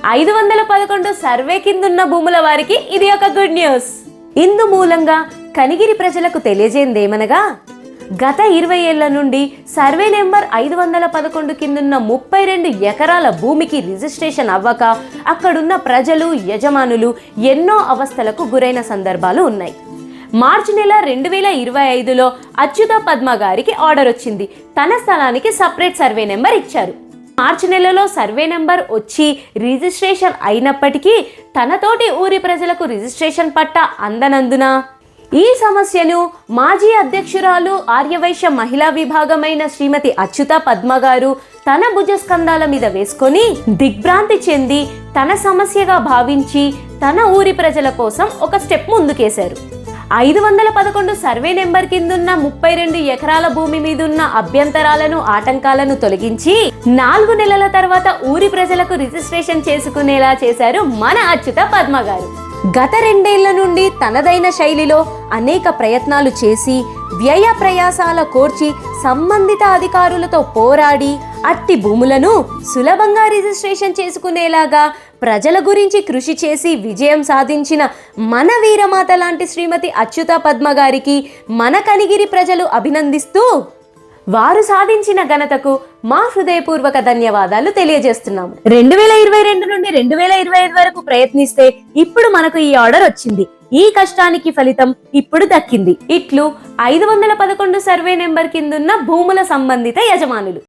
511 survey కిందున్న భూముల వారికి ఇది ఒక గుడ్ న్యూస్. ఇందు మూలంగా కనిగిరి ప్రజలకు తెలియజేయందేమనగా, గత 20 ఏళ్ల నుండి సర్వే నెంబర్ 511 కిందున్న 32 ఎకరాల భూమికి రిజిస్ట్రేషన్ అవ్వక అక్కడున్న ప్రజలు, యజమానులు ఎన్నో అవస్థలకు గురైన సందర్భాలు ఉన్నాయి. మార్చి నెల 2025లో అచ్యుత పద్మ గారికి ఆర్డర్ వచ్చింది. తన స్థలానికి సపరేట్ సర్వే నెంబర్ ఇచ్చారు. మార్చి నెలలో సర్వే నెంబర్ వచ్చి రిజిస్ట్రేషన్ అయినప్పటికీ తనతోటి ఊరి ప్రజలకు రిజిస్ట్రేషన్ పట్టా అందనందున ఈ సమస్యను మాజీ అధ్యక్షురాలు ఆర్యవైశ్య మహిళా విభాగమైన శ్రీమతి అచ్యుత పద్మ గారు తన భుజస్కంధాల మీద వేసుకొని దిగ్భ్రాంతి చెంది తన సమస్యగా భావించి తన ఊరి ప్రజల కోసం ఒక స్టెప్ ముందుకేశారు. 511 సర్వే నెంబర్ కిందున్న 32 ఎకరాల భూమి మీదున్న అభ్యంతరాలను, ఆటంకాలను తొలగించి 4 నెలల తర్వాత ఊరి ప్రజలకు రిజిస్ట్రేషన్ చేసుకునేలా చేశారు మన అచ్యుత పద్మ గారు. గత 2 ఏళ్ల నుండి తనదైన శైలిలో అనేక ప్రయత్నాలు చేసి వ్యయ ప్రయాసాల కోర్చి సంబంధిత అధికారులతో పోరాడి అట్టి భూములను సులభంగా రిజిస్ట్రేషన్ చేసుకునేలాగా ప్రజల గురించి కృషి చేసి విజయం సాధించిన మన వీరమాత లాంటి శ్రీమతి అచ్యుత పద్మ గారికి మన కనిగిరి ప్రజలు అభినందిస్తూ వారు సాధించిన ఘనతకు మా హృదయపూర్వక ధన్యవాదాలు తెలియజేస్తున్నాము. 2022 నుండి 2025 వరకు ప్రయత్నిస్తే ఇప్పుడు మనకు ఈ ఆర్డర్ వచ్చింది. ఈ కష్టానికి ఫలితం ఇప్పుడు దక్కింది. ఇట్లు 511 సర్వే నెంబర్ కిందున్న భూముల సంబంధిత యజమానులు.